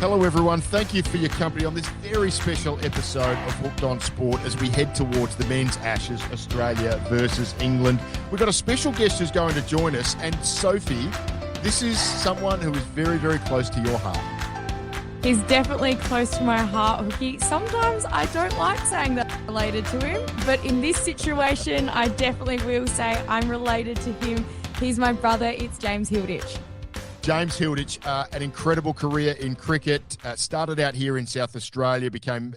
Hello, everyone. Thank you for your company on this very special episode of Hooked on Sport as we head towards the men's Ashes, Australia versus England. We've got a special guest who's going to join us, and Sophie, this is someone who is very, very close to your heart. He's definitely close to my heart, Hooky. Sometimes I don't like saying that I'm related to him, but in this situation, I definitely will say I'm related to him. He's my brother. It's James Hilditch. James Hilditch, an incredible career in cricket, started out here in South Australia, became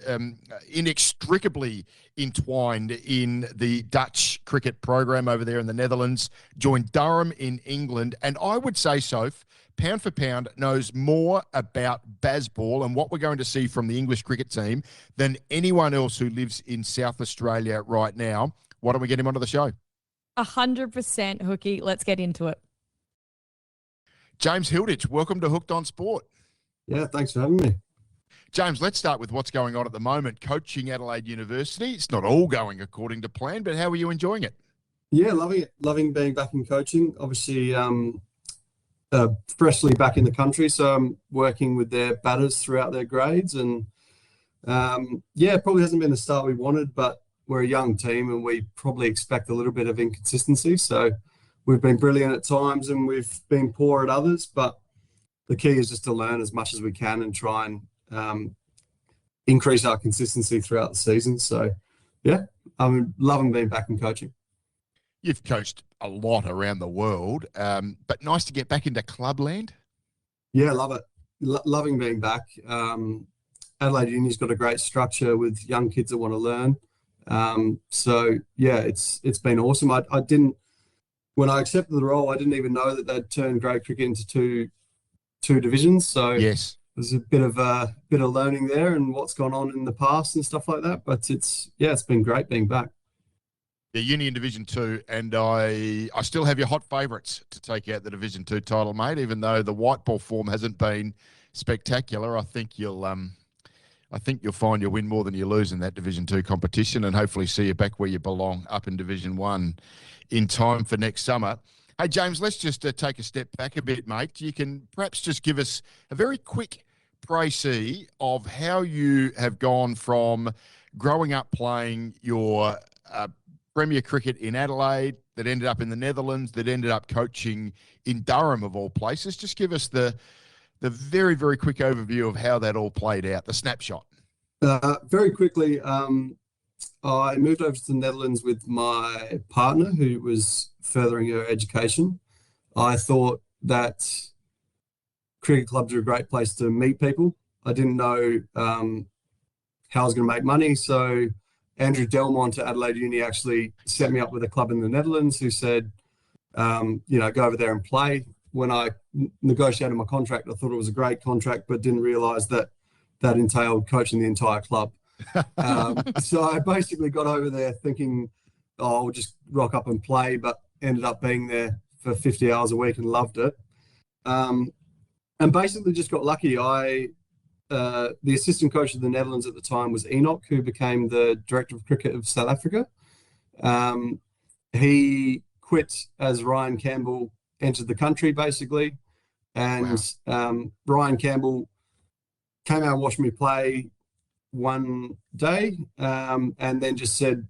inextricably entwined in the Dutch cricket program over there in the Netherlands, joined Durham in England, and I would say, Soph, pound for pound, knows more about Bazball and what we're going to see from the English cricket team than anyone else who lives in South Australia right now. Why don't we get him onto the show? 100%, Hooky. Let's get into it. James Hilditch, welcome to Hooked on Sport. Yeah, thanks for having me. James, let's start with what's going on at the moment. Coaching Adelaide University. It's not all going according to plan, but how are you enjoying it? Yeah, loving it. Loving being back in coaching. Obviously, freshly back in the country, so I'm working with their batters throughout their grades. And it probably hasn't been the start we wanted, but we're a young team and we probably expect a little bit of inconsistency. So we've been brilliant at times and we've been poor at others, but the key is just to learn as much as we can and try and increase our consistency throughout the season. So, yeah, I'm loving being back in coaching. You've coached a lot around the world, but nice to get back into clubland. Yeah, love it. Loving being back. Adelaide Uni's got a great structure with young kids that want to learn. It's been awesome. I didn't. When I accepted the role, I didn't even know that they'd turned grade cricket into two divisions. So yes, there's a bit of learning there and what's gone on in the past and stuff like that. But it's been great being back. The Uni in Division 2, and I still have your hot favourites to take out the Division 2 title, mate. Even though the white ball form hasn't been spectacular, I think you'll find you'll win more than you lose in that Division 2 competition, and hopefully see you back where you belong, up in Division 1. In time for next summer. Hey, James, let's just take a step back a bit, mate. You can perhaps just give us a very quick précis of how you have gone from growing up playing your Premier cricket in Adelaide, that ended up in the Netherlands, that ended up coaching in Durham, of all places. Just give us the very, very quick overview of how that all played out, the snapshot. Very quickly, I moved over to the Netherlands with my partner who was furthering her education. I thought that cricket clubs are a great place to meet people. I didn't know how I was going to make money. So Andrew Delmont at Adelaide Uni actually set me up with a club in the Netherlands who said, go over there and play. When I negotiated my contract, I thought it was a great contract, but didn't realise that entailed coaching the entire club. So I basically got over there thinking, I'll just rock up and play, but ended up being there for 50 hours a week and loved it. And basically just got lucky. The assistant coach of the Netherlands at the time was Enoch, who became the director of cricket of South Africa. He quit as Ryan Campbell entered the country, basically. And Ryan Campbell came out and watched me play one day and then just said,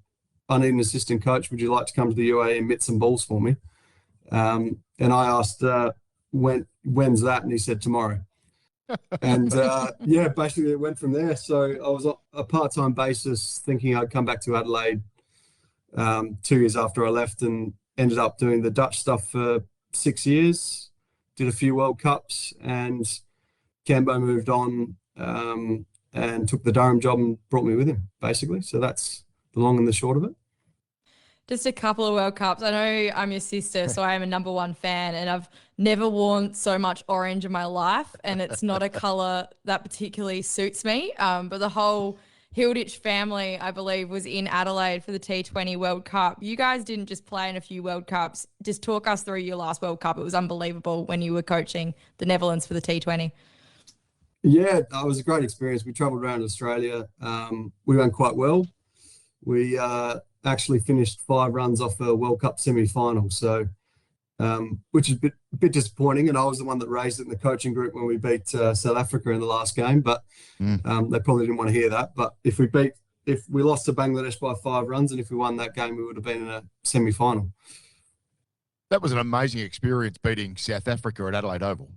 I need an assistant coach. Would you like to come to the UAE and mitt some balls for me? And I asked, when's that? And he said, tomorrow. And basically it went from there. So I was on a part-time basis thinking I'd come back to Adelaide 2 years after I left, and ended up doing the Dutch stuff for 6 years, did a few World Cups, and Cambo moved on and took the Durham job and brought me with him, basically. So that's the long and the short of it. Just a couple of World Cups. I know I'm your sister, so I am a number one fan, and I've never worn so much orange in my life, and it's not a colour that particularly suits me. But the whole Hilditch family, I believe, was in Adelaide for the T20 World Cup. You guys didn't just play in a few World Cups. Just talk us through your last World Cup. It was unbelievable when you were coaching the Netherlands for the T20. Yeah, it was a great experience. We travelled around Australia. We went quite well. We actually finished 5 runs off a World Cup semi-final. So which is a bit disappointing. And I was the one that raised it in the coaching group when we beat South Africa in the last game, but they probably didn't want to hear that. But if we lost to Bangladesh by 5 runs, and if we won that game, we would have been in a semi-final. That was an amazing experience beating South Africa at Adelaide Oval.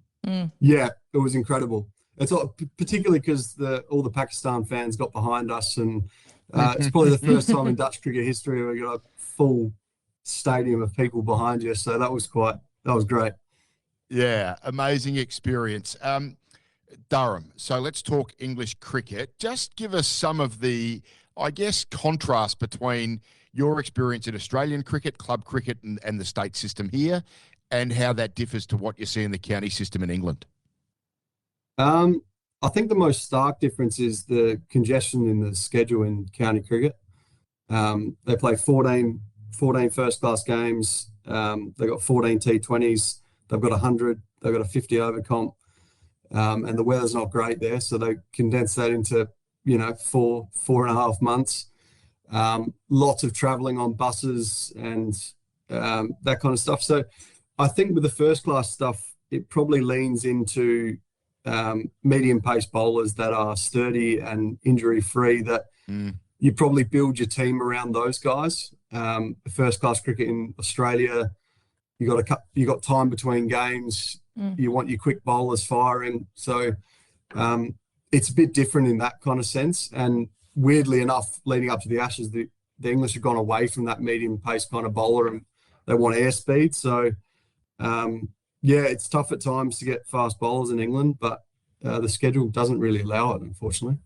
Yeah, it was incredible. It's particularly because all the Pakistan fans got behind us, and it's probably the first time in Dutch cricket history where we got a full stadium of people behind you. So that was great. Yeah, amazing experience. Durham. So let's talk English cricket. Just give us some of the, I guess, contrast between your experience in Australian cricket, club cricket, and the state system here, and how that differs to what you see in the county system in England. I think the most stark difference is the congestion in the schedule in county cricket. They play 14 first-class games. They've got 14 T20s. They've got 100. They've got a 50 over comp. And the weather's not great there, so they condense that into 4.5 months. Lots of traveling on buses and that kind of stuff. So I think with the first class stuff, it probably leans into medium pace bowlers that are sturdy and injury free, that you probably build your team around those guys. First class cricket in Australia, you got time between games. You want your quick bowlers firing. So it's a bit different in that kind of sense. And weirdly enough, leading up to the Ashes, the English have gone away from that medium pace kind of bowler, and they want airspeed. So yeah, it's tough at times to get fast bowlers in England, but the schedule doesn't really allow it, unfortunately.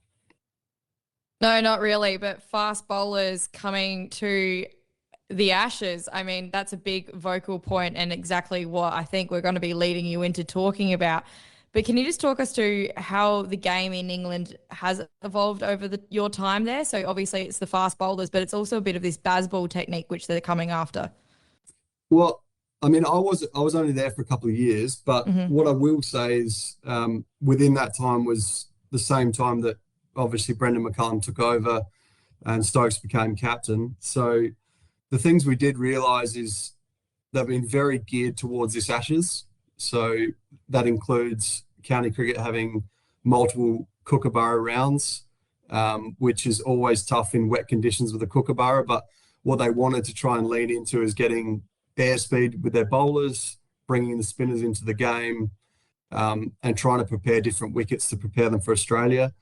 No, not really. But fast bowlers coming to the Ashes, I mean, that's a big vocal point and exactly what I think we're going to be leading you into talking about. But can you just talk us through how the game in England has evolved over your time there? So obviously it's the fast bowlers, but it's also a bit of this Bazball technique, which they're coming after. Well, I mean, I was only there for a couple of years, but what I will say is within that time was the same time that obviously Brendan McCullum took over and Stokes became captain. So the things we did realise is they've been very geared towards this Ashes. So that includes county cricket having multiple kookaburra rounds, which is always tough in wet conditions with a kookaburra. But what they wanted to try and lean into is getting airspeed with their bowlers, bringing the spinners into the game, and trying to prepare different wickets to prepare them for Australia.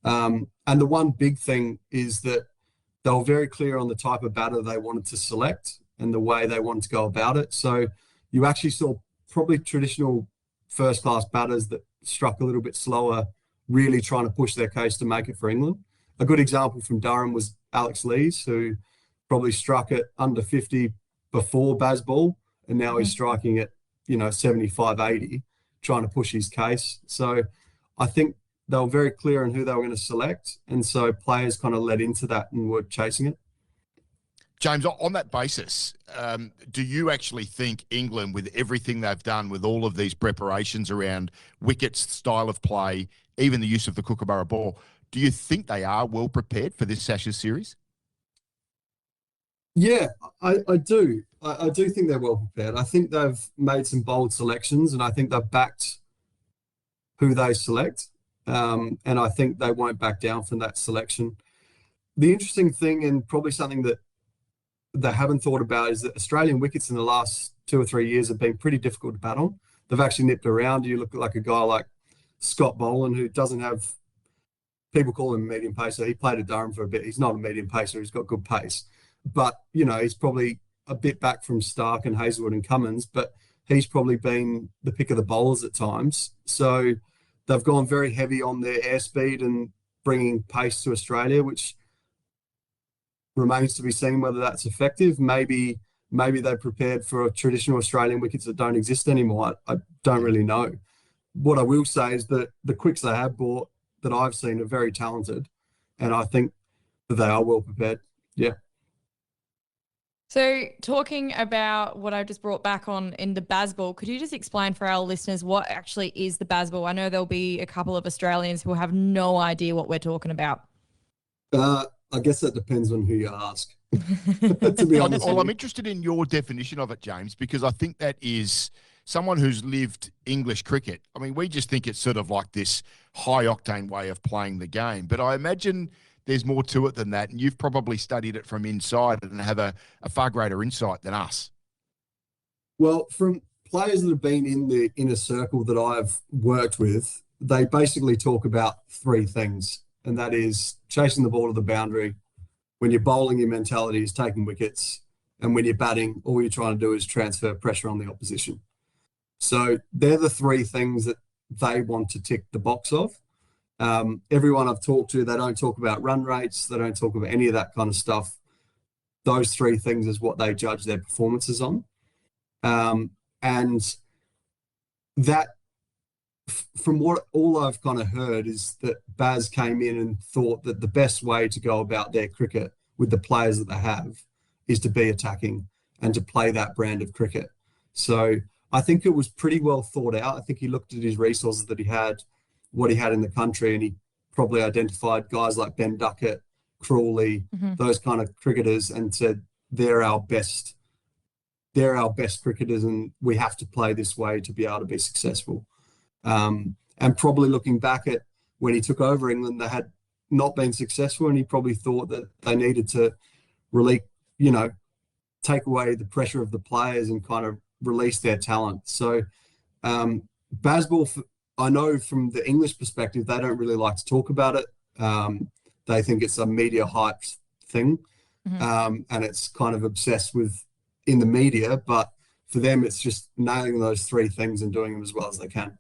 And the one big thing is that they were very clear on the type of batter they wanted to select and the way they wanted to go about it. So you actually saw probably traditional first-class batters that struck a little bit slower, really trying to push their case to make it for England. A good example from Durham was Alex Lees, who probably struck at under 50 before Bazball, and now he's striking at 75, 80, trying to push his case. So I think they were very clear on who they were going to select, and so players kind of led into that and were chasing it. James, on that basis, do you actually think England, with everything they've done, with all of these preparations around wickets, style of play, even the use of the kookaburra ball, do you think they are well prepared for this Ashes series? Yeah, I do. I do think they're well prepared. I think they've made some bold selections, and I think they've backed who they select. And I think they won't back down from that selection. The interesting thing, and probably something that they haven't thought about, is that Australian wickets in the last 2 or 3 years have been pretty difficult to bat on. They've actually nipped around. You look at like a guy like Scott Boland, who doesn't have, people call him a medium pacer. He played at Durham for a bit. He's not a medium pacer. He's got good pace. But, he's probably a bit back from Stark and Hazelwood and Cummins, but he's probably been the pick of the bowlers at times. So they've gone very heavy on their airspeed and bringing pace to Australia, which remains to be seen whether that's effective. Maybe they're prepared for traditional Australian wickets that don't exist anymore. I don't really know. What I will say is that the quicks they have bought that I've seen are very talented, and I think that they are well prepared. Yeah. So talking about what I just brought back on in the Bazball, could you just explain for our listeners what actually is the Bazball? I know there'll be a couple of Australians who have no idea what we're talking about. I guess that depends on who you ask. to be honest. I'm interested in your definition of it, James, because I think that is someone who's lived English cricket. I mean, we just think it's sort of like this high octane way of playing the game, but I imagine there's more to it than that. And you've probably studied it from inside and have a far greater insight than us. Well, from players that have been in the inner circle that I've worked with, they basically talk about three things, and that is chasing the ball to the boundary. When you're bowling, your mentality is taking wickets. And when you're batting, all you're trying to do is transfer pressure on the opposition. So they're the three things that they want to tick the box of. Everyone I've talked to, they don't talk about run rates. They don't talk about any of that kind of stuff. Those three things is what they judge their performances on. And that, from what all I've kind of heard, is that Baz came in and thought that the best way to go about their cricket with the players that they have is to be attacking and to play that brand of cricket. So I think it was pretty well thought out. I think he looked at his resources that he had, what he had in the country, and he probably identified guys like Ben Duckett, Crawley, those kind of cricketers, and said, they're our best cricketers, and we have to play this way to be able to be successful. And probably looking back at when he took over England, they had not been successful, and he probably thought that they needed to really, take away the pressure of the players and kind of release their talent. So Bazball, I know from the English perspective, they don't really like to talk about it. They think it's a media hype thing, and it's kind of obsessed with in the media, but for them, it's just nailing those three things and doing them as well as they can.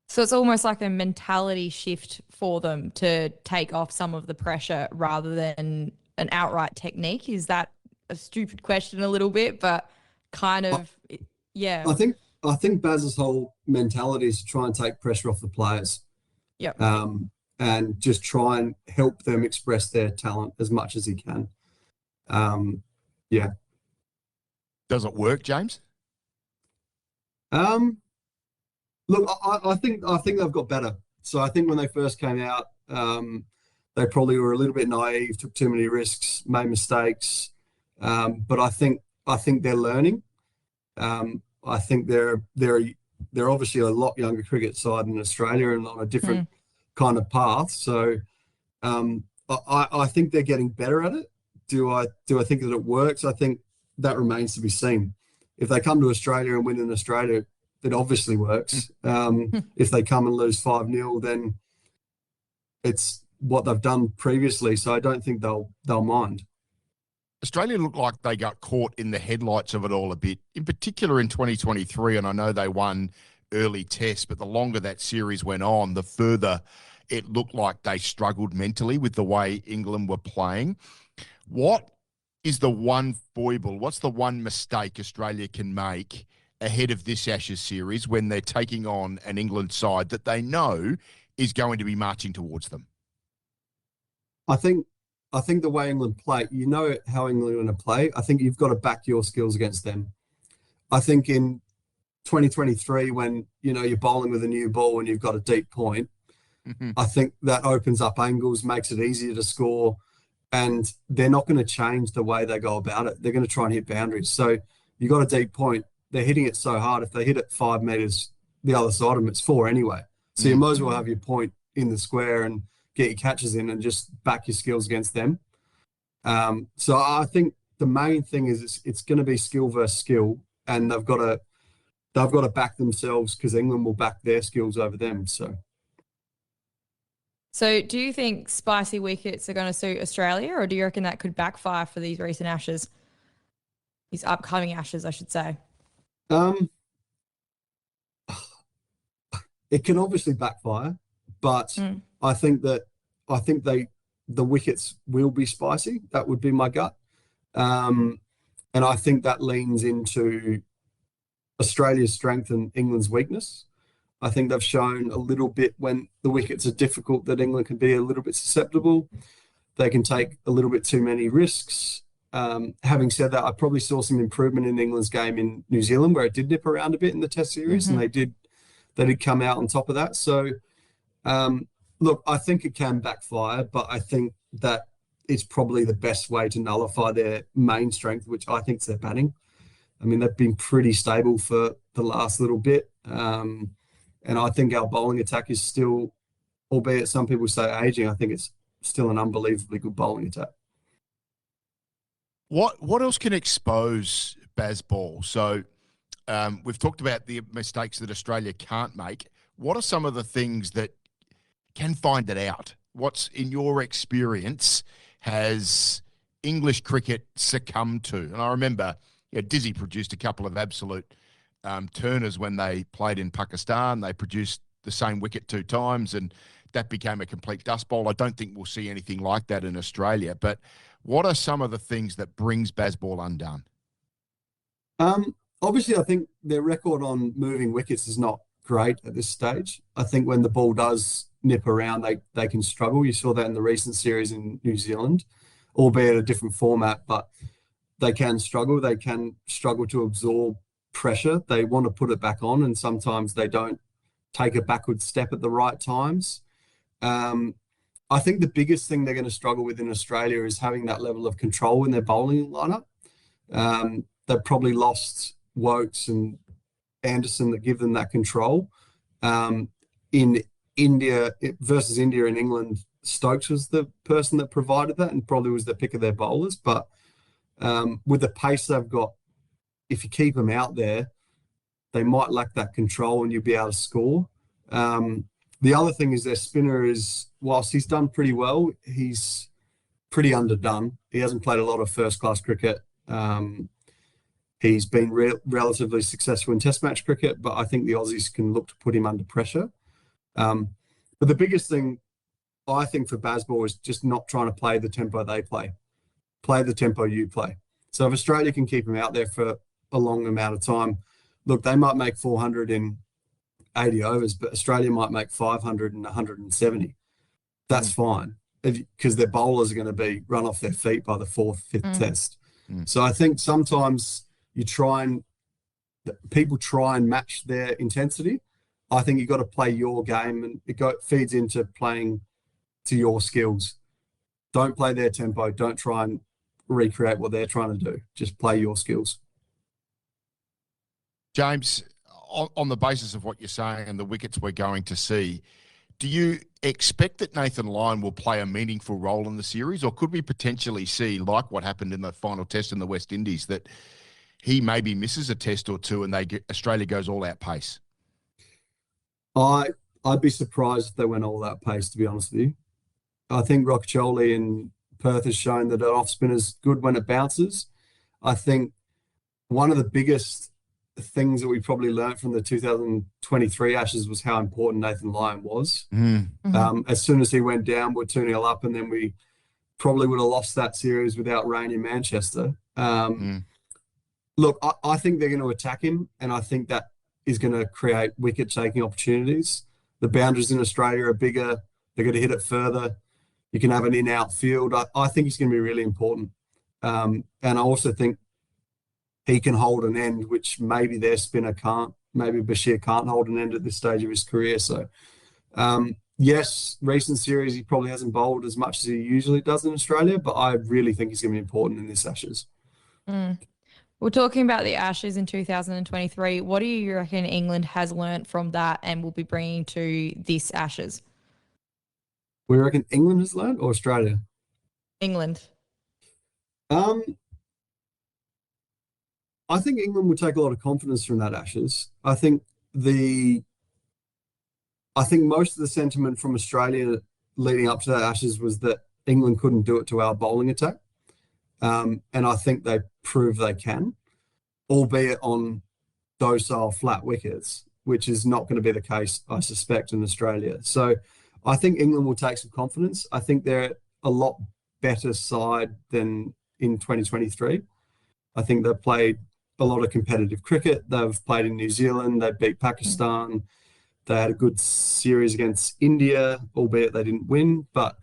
So it's almost like a mentality shift for them to take off some of the pressure rather than an outright technique. Is that a stupid question a little bit, but kind of, yeah. I think Baz's whole mentality is to try and take pressure off the players. Yep. And just try and help them express their talent as much as he can. Yeah. Does it work, James? Look, I think they've got better. So I think when they first came out, they probably were a little bit naive, took too many risks, made mistakes. But I think they're learning. I think they're obviously a lot younger cricket side in Australia and on a different kind of path. So I think they're getting better at it. Do I think that it works? I think that remains to be seen. If they come to Australia and win in Australia, it obviously works. If they come and lose 5-0, then it's what they've done previously. So I don't think they'll mind. Australia looked like they got caught in the headlights of it all a bit, in particular in 2023. And I know they won early tests, but the longer that series went on, the further it looked like they struggled mentally with the way England were playing. What is the one foible? What's the one mistake Australia can make ahead of this Ashes series when they're taking on an England side that they know is going to be marching towards them? I think the way England play, how England are going to play. I think you've got to back your skills against them. I think in 2023, when you're bowling with a new ball and you've got a deep point, I think that opens up angles, makes it easier to score, and they're not going to change the way they go about it. They're going to try and hit boundaries. So you got a deep point. They're hitting it so hard. If they hit it 5 meters the other side of them, it's 4 anyway. So you might as well have your point in the square and get your catches in and just back your skills against them. So I think the main thing is it's going to be skill versus skill, and they've got to back themselves because England will back their skills over them. So do you think spicy wickets are going to suit Australia, or do you reckon that could backfire for these recent Ashes? These upcoming Ashes, I should say. It can obviously backfire, but I think the wickets will be spicy. That would be my gut. And I think that leans into Australia's strength and England's weakness. I think they've shown a little bit when the wickets are difficult that England can be a little bit susceptible. They can take a little bit too many risks. Having said that, I probably saw some improvement in England's game in New Zealand, where it did nip around a bit in the Test series, and they did come out on top of that. So, look, I think it can backfire, but I think that it's probably the best way to nullify their main strength, which I think is their batting. I mean, they've been pretty stable for the last little bit. And I think our bowling attack is still, albeit some people say aging, I think it's still an unbelievably good bowling attack. What else can expose Bazball? So we've talked about the mistakes that Australia can't make. What are some of the things that can find it out? What's, in your experience, has English cricket succumbed to? And I remember Dizzy produced a couple of absolute turners when they played in Pakistan. They produced the same wicket 2 times, and that became a complete dust bowl. I don't think we'll see anything like that in Australia. But what are some of the things that brings Bazball undone? Obviously, I think their record on moving wickets is not great at this stage. I think when the ball does nip around, they can struggle. You saw that in the recent series in New Zealand, albeit a different format, but they can struggle. They can struggle to absorb pressure. They want to put it back on, and sometimes they don't take a backward step at the right times. I think the biggest thing they're going to struggle with in Australia is having that level of control in their bowling lineup. They've probably lost Wokes and Anderson that give them that control. In India versus India and England, Stokes was the person that provided that and probably was the pick of their bowlers. But with the pace they've got, if you keep them out there, they might lack that control and you'll be able to score. The other thing is their spinner is, whilst he's done pretty well, he's pretty underdone. He hasn't played a lot of first-class cricket. He's been relatively successful in Test match cricket, but I think the Aussies can look to put him under pressure. But the biggest thing, I think, for Bazball is just not trying to play the tempo they play. Play the tempo you play. So if Australia can keep him out there for a long amount of time, look, they might make 400 in 80 overs, but Australia might make 500 and 170. That's fine, because their bowlers are going to be run off their feet by the 4th, 5th test. So I think sometimes people try and match their intensity. I think you've got to play your game, and it feeds into playing to your skills. Don't play their tempo. Don't try and recreate what they're trying to do. Just play your skills. James, on the basis of what you're saying and the wickets we're going to see, do you expect that Nathan Lyon will play a meaningful role in the series, or could we potentially see, like what happened in the final test in the West Indies, that he maybe misses a test or two and Australia goes all out pace? I'd be surprised if they went all out pace, to be honest with you. I think Rockcholi in Perth has shown that an off spinner is good when it bounces. I think one of the biggest things that we probably learned from the 2023 Ashes was how important Nathan Lyon was. As soon as he went down, we're 2-0 up, and then we probably would have lost that series without rain in Manchester. Look, I think they're going to attack him, and I think that is going to create wicket-taking opportunities. The boundaries in Australia are bigger. They're going to hit it further. You can have an in-out field. I think he's going to be really important. And I also think he can hold an end, which maybe their spinner can't. Maybe Bashir can't hold an end at this stage of his career. So, yes, recent series, he probably hasn't bowled as much as he usually does in Australia, but I really think he's going to be important in this Ashes. We're talking about the Ashes in 2023. What do you reckon England has learnt from that and will be bringing to this Ashes? We reckon England has learned, or Australia? England. I think England will take a lot of confidence from that Ashes. I think most of the sentiment from Australia leading up to that Ashes was that England couldn't do it to our bowling attack. And I think they prove they can, albeit on docile flat wickets, which is not going to be the case, I suspect, in Australia. So I think England will take some confidence. I think they're a lot better side than in 2023. I think they've played a lot of competitive cricket. They've played in New Zealand. They beat Pakistan. They had a good series against India, albeit they didn't win. But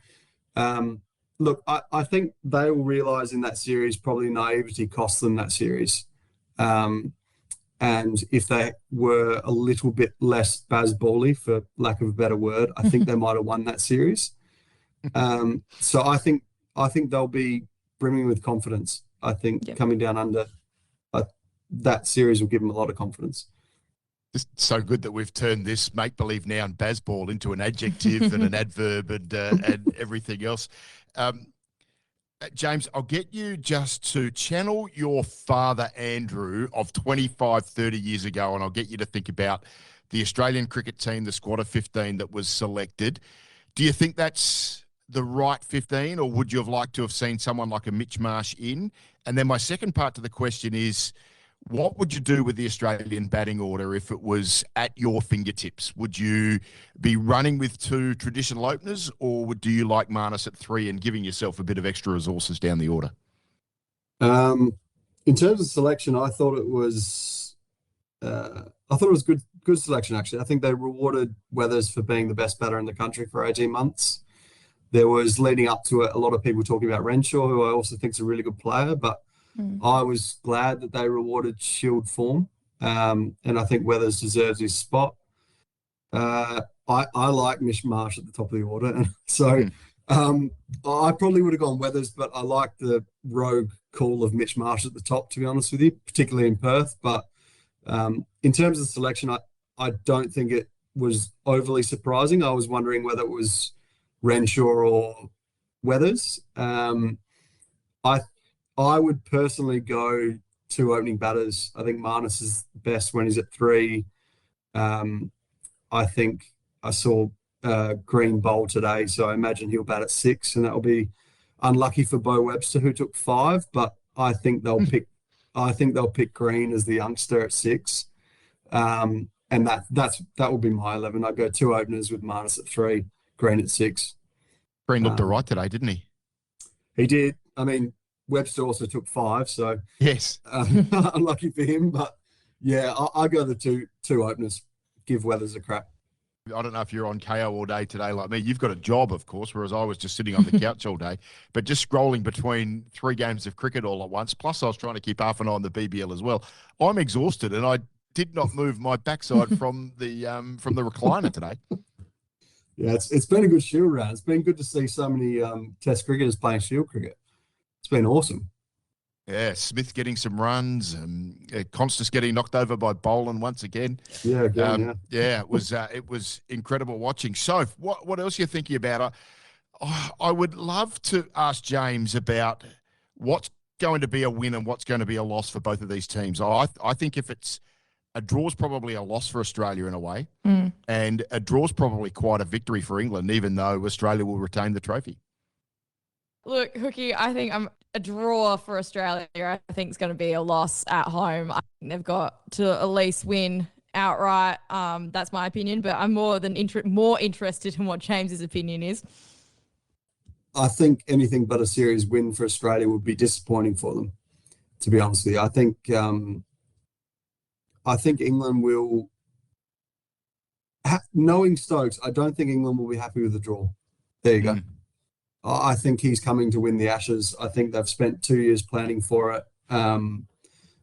look, I think they will realise in that series probably naivety cost them that series. And if they were a little bit less Bazball-y, for lack of a better word, I think they might have won that series. So I think I think they'll be brimming with confidence. I think coming down under, that series will give them a lot of confidence. It's so good that we've turned this make-believe noun Bazball into an adjective and an adverb and everything else. James, I'll get you just to channel your father, Andrew, of 25, 30 years ago, and I'll get you to think about the Australian cricket team, the squad of 15 that was selected. Do you think that's the right 15, or would you have liked to have seen someone like a Mitch Marsh in? And then my second part to the question is, what would you do with the Australian batting order if it was at your fingertips? Would you be running with 2 traditional openers, or do you like Marnus at 3 and giving yourself a bit of extra resources down the order? In terms of selection, I thought it was good selection, actually. I think they rewarded Weathers for being the best batter in the country for 18 months. There was, leading up to it, a lot of people talking about Renshaw, who I also think is a really good player, but I was glad that they rewarded Shield form, and I think Weathers deserves his spot. I like Mish Marsh at the top of the order, and so I probably would have gone Weathers, but I like the rogue call of Mitch Marsh at the top, to be honest with you, particularly in Perth. But in terms of selection, I don't think it was overly surprising. I was wondering whether it was Renshaw or Weathers. I would personally go 2 opening batters. I think Marnus is best when he's at 3. I think I saw Green bowl today, so I imagine he'll bat at 6, and that will be unlucky for Bo Webster, who took 5. But I think they'll pick. I think they'll pick Green as the youngster at 6, and that will be my 11. I go 2 openers with Marnus at 3, Green at 6. Green looked all right today, didn't he? He did. I mean, Webster also took 5, so yes, unlucky for him. But yeah, I go the two openers. Give Weathers a crack. I don't know if you're on KO all day today like me. You've got a job, of course, whereas I was just sitting on the couch all day. But just scrolling between 3 games of cricket all at once, plus I was trying to keep half an eye on the BBL as well. I'm exhausted, and I did not move my backside from the recliner today. Yeah, it's been a good Shield round. It's been good to see so many Test cricketers playing Shield cricket. It's been awesome. Yeah, Smith getting some runs, Constance getting knocked over by Boland once again. Yeah, again, yeah, it was incredible watching. So, what else are you thinking about? I would love to ask James about what's going to be a win and what's going to be a loss for both of these teams. I think if it's a draw's probably a loss for Australia in a way, and a draw's probably quite a victory for England, even though Australia will retain the trophy. Look, Hooky, I think I'm a draw for Australia. I think it's going to be a loss at home. I think they've got to at least win outright. That's my opinion, but I'm more interested in what James's opinion is. I think anything but a series win for Australia would be disappointing for them, to be honest with you. I think England will, knowing Stokes, I don't think England will be happy with the draw. There you go. I think he's coming to win the Ashes. I think they've spent 2 years planning for it.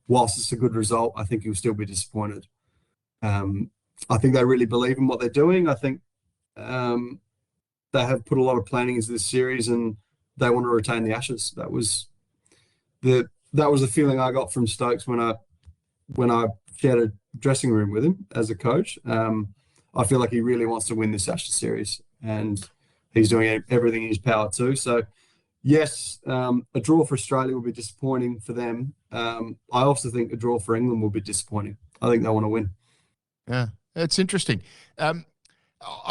Whilst it's a good result, I think he'll still be disappointed. I think they really believe in what they're doing. I think they have put a lot of planning into this series, and they want to retain the Ashes. That was the feeling I got from Stokes when I shared a dressing room with him as a coach. I feel like he really wants to win this Ashes series, and he's doing everything in his power too. So, yes, a draw for Australia will be disappointing for them. I also think a draw for England will be disappointing. I think they want to win. Yeah, it's interesting. I'm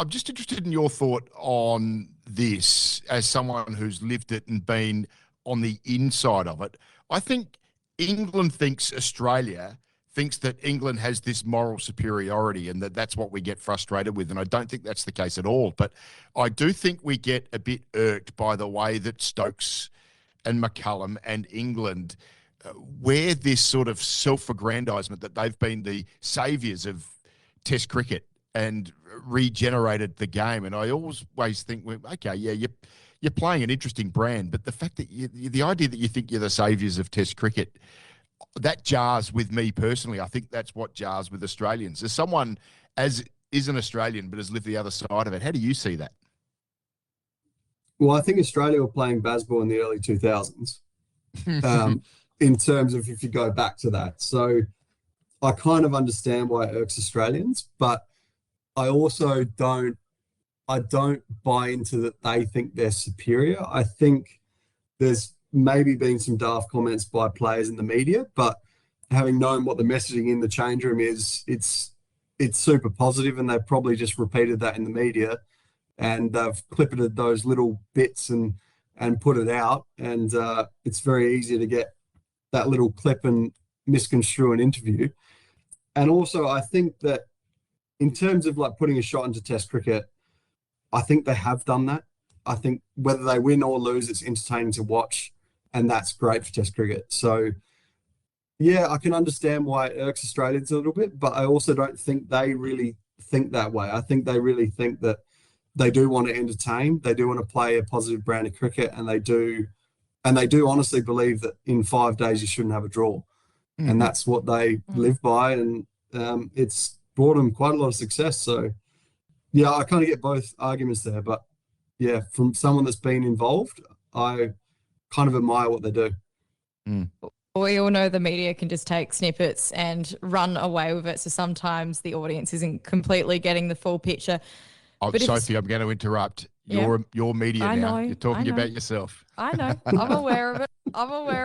just interested in your thought on this as someone who's lived it and been on the inside of it. I think England thinks Australia thinks that England has this moral superiority and that's what we get frustrated with. And I don't think that's the case at all. But I do think we get a bit irked by the way that Stokes and McCullum and England wear this sort of self-aggrandizement that they've been the saviours of Test cricket and regenerated the game. And I always think, well, okay, yeah, you're playing an interesting brand, but the fact that the idea that you think you're the saviours of Test cricket, that jars with me personally. I think that's what jars with Australians. As someone is an Australian but has lived the other side of it, how do you see that? Well, I think Australia were playing Bazball in the early 2000s, in terms of if you go back to that. So I kind of understand why it irks Australians, but I also don't buy into that they think they're superior. I think there's maybe been some daft comments by players in the media, but having known what the messaging in the change room is, it's super positive, and they've probably just repeated that in the media, and they've clippeted those little bits and put it out, and it's very easy to get that little clip and misconstrue an interview. And also, I think that in terms of like putting a shot into Test cricket, I think they have done that. I think whether they win or lose, it's entertaining to watch, and that's great for Test cricket. So, yeah, I can understand why it irks Australians a little bit, but I also don't think they really think that way. I think they really think that they do want to entertain, they do want to play a positive brand of cricket, and they do honestly believe that in 5 days you shouldn't have a draw. And that's what they live by, and it's brought them quite a lot of success. So, yeah, I kind of get both arguments there, but yeah, from someone that's been involved, I kind of admire what they do. We all know the media can just take snippets and run away with it, so sometimes the audience isn't completely getting the full picture. But Sophie, I'm going to interrupt. Your media now. You're talking about yourself. I know. I'm aware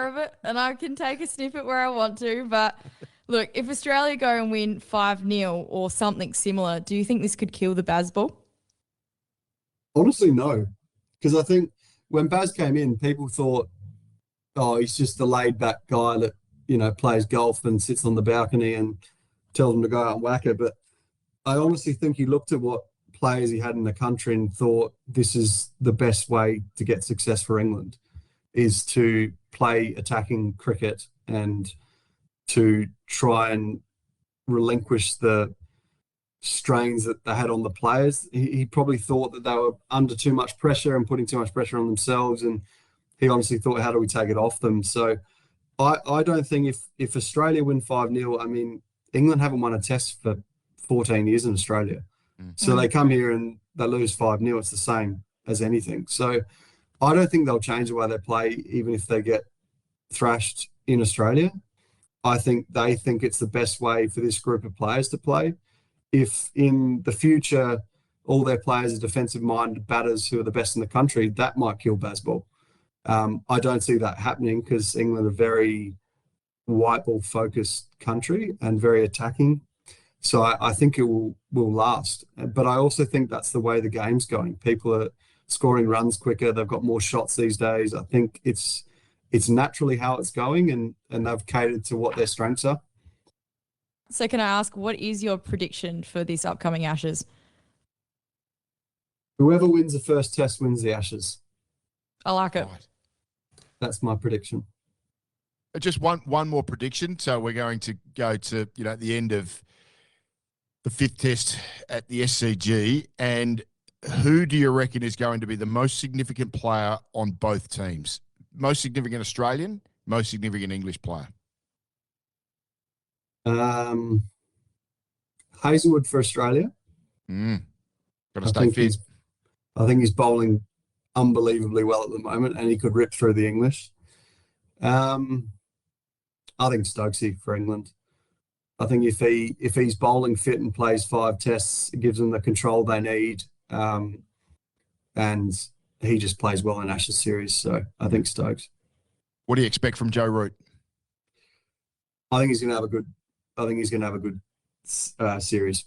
of it. And I can take a snippet where I want to. But look, if Australia go and win 5-0 or something similar, do you think this could kill the Bazball? Honestly, no. Because I think when Baz came in, people thought, oh, he's just the laid-back guy that, plays golf and sits on the balcony and tells them to go out and whack it. But I honestly think he looked at what players he had in the country and thought this is the best way to get success for England, is to play attacking cricket and to try and relinquish the strains that they had on the players. He probably thought that they were under too much pressure and putting too much pressure on themselves, and he honestly thought, how do we take it off them? So I don't think if Australia win 5-0, I mean, England haven't won a test for 14 years in Australia. So they come here and they lose 5-0, it's the same as anything. So I don't think they'll change the way they play, even if they get thrashed in Australia. I think they think it's the best way for this group of players to play. If in the future all their players are defensive-minded batters who are the best in the country, that might kill Bazball. I don't see that happening because England are a very white ball-focused country and very attacking. So I think it will last. But I also think that's the way the game's going. People are scoring runs quicker. They've got more shots these days. I think it's naturally how it's going, and they've catered to what their strengths are. So can I ask, what is your prediction for this upcoming Ashes? Whoever wins the first test wins the Ashes. I like it. Right. That's my prediction. Just one more prediction. So we're going to go to, at the end of the 5th test at the SCG, and who do you reckon is going to be the most significant player on both teams? Most significant Australian, most significant English player? Hazelwood for Australia. Got to stay fit. I think he's bowling unbelievably well at the moment, and he could rip through the English. I think Stokesy for England. I think if he's bowling fit and plays 5 tests, it gives them the control they need, and he just plays well in Ashes series. So I think Stokes. What do you expect from Joe Root? I think he's going to have a good series.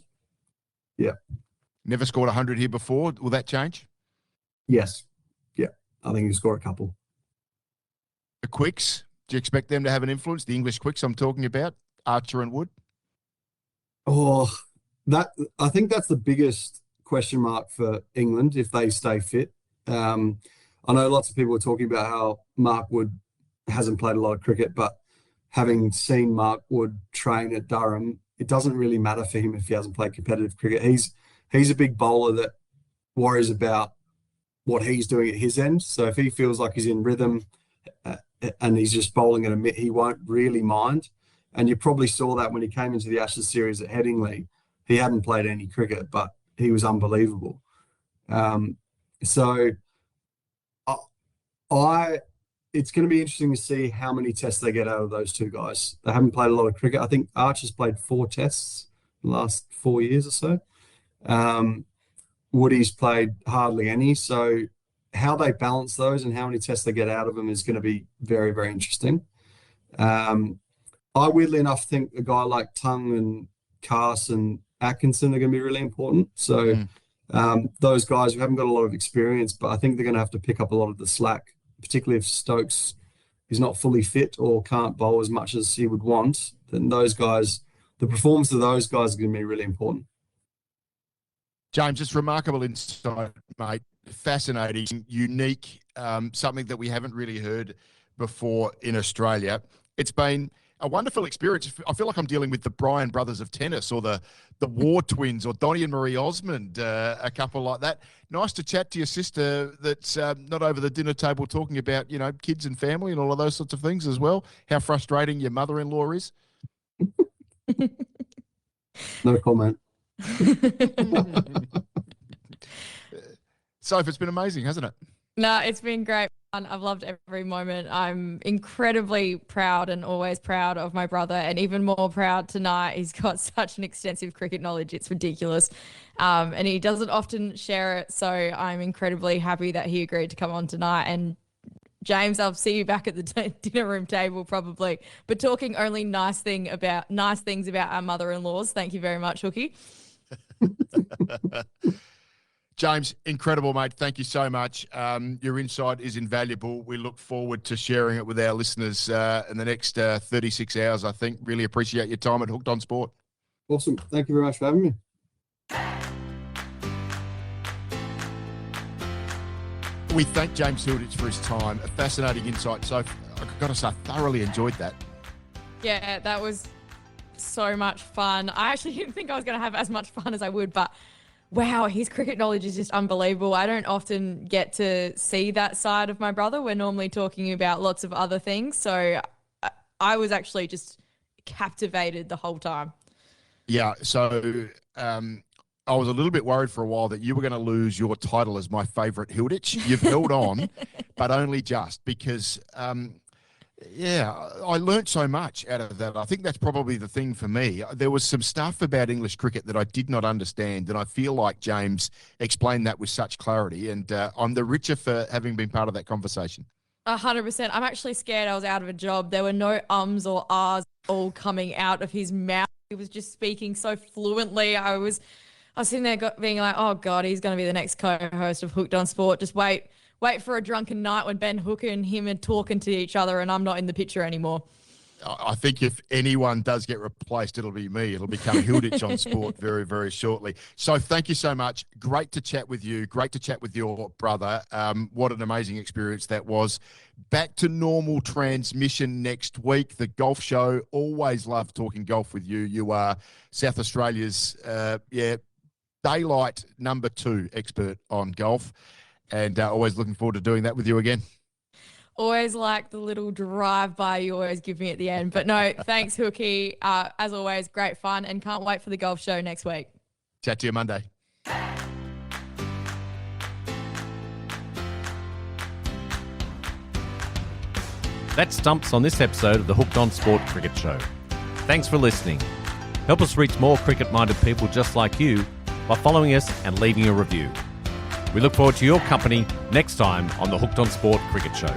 Yeah. Never scored 100 here before. Will that change? Yes. Yeah. I think he'll score a couple. The quicks, do you expect them to have an influence? The English quicks I'm talking about, Archer and Wood? Oh, I think that's the biggest question mark for England if they stay fit. I know lots of people are talking about how Mark Wood hasn't played a lot of cricket, but having seen Mark Wood train at Durham, it doesn't really matter for him if he hasn't played competitive cricket. He's a big bowler that worries about what he's doing at his end. So if he feels like he's in rhythm and he's just bowling at a mitt, he won't really mind. And you probably saw that when he came into the Ashes series at Headingley. He hadn't played any cricket, but he was unbelievable. So It's going to be interesting to see how many tests they get out of those two guys. They haven't played a lot of cricket. I think Archer's played 4 tests in the last 4 years or so. Woody's played hardly any. So how they balance those and how many tests they get out of them is going to be very, very interesting. I weirdly enough think a guy like Tung and Cass and Atkinson are going to be really important. So those guys who haven't got a lot of experience, but I think they're going to have to pick up a lot of the slack, particularly if Stokes is not fully fit or can't bowl as much as he would want. Then those guys, the performance of those guys are going to be really important. James, it's remarkable insight, mate. Fascinating, unique, something that we haven't really heard before in Australia. It's been a wonderful experience. I feel like I'm dealing with the Bryan brothers of tennis or the Ward twins or Donnie and Marie Osmond, a couple like that. Nice to chat to your sister that's not over the dinner table talking about, kids and family and all of those sorts of things as well. How frustrating your mother-in-law is. No comment. Soph, it's been amazing, hasn't it? No, it's been great fun. I've loved every moment. I'm incredibly proud and always proud of my brother, and even more proud tonight. He's got such an extensive cricket knowledge. It's ridiculous. And he doesn't often share it. So I'm incredibly happy that he agreed to come on tonight. And James, I'll see you back at the dinner room table probably, but talking only nice things about our mother-in-laws. Thank you very much, Hooky. James, incredible, mate. Thank you so much. Your insight is invaluable. We look forward to sharing it with our listeners in the next 36 hours, I think. Really appreciate your time at Hooked on Sport. Awesome. Thank you very much for having me. We thank James Hilditch for his time. A fascinating insight. So I've got to say, I thoroughly enjoyed that. Yeah, that was so much fun. I actually didn't think I was going to have as much fun as I would, but wow, his cricket knowledge is just unbelievable. I don't often get to see that side of my brother. We're normally talking about lots of other things. So I was actually just captivated the whole time. Yeah, so I was a little bit worried for a while that you were going to lose your title as my favourite Hilditch. You've held on, but only just because, I learnt so much out of that. I think that's probably the thing for me. There was some stuff about English cricket that I did not understand, and I feel like James explained that with such clarity, and I'm the richer for having been part of that conversation. 100%. I'm actually scared I was out of a job. There were no ums or ahs all coming out of his mouth. He was just speaking so fluently. I was sitting there being like, oh, God, he's going to be the next co-host of Hooked on Sport. Just wait for a drunken night when Ben Hooker and him are talking to each other and I'm not in the picture anymore. I think if anyone does get replaced, it'll be me. It'll become Hilditch on Sport very, very shortly. So thank you so much. Great to chat with you. Great to chat with your brother. What an amazing experience that was. Back to normal transmission next week. The golf show. Always love talking golf with you. You are South Australia's, daylight number 2 expert on golf. And always looking forward to doing that with you again. Always like the little drive-by you always give me at the end. But no, thanks, Hooky. As always, great fun and can't wait for the golf show next week. Chat to you Monday. That stumps on this episode of the Hooked on Sport Cricket Show. Thanks for listening. Help us reach more cricket-minded people just like you by following us and leaving a review. We look forward to your company next time on the Hooked on Sport Cricket Show.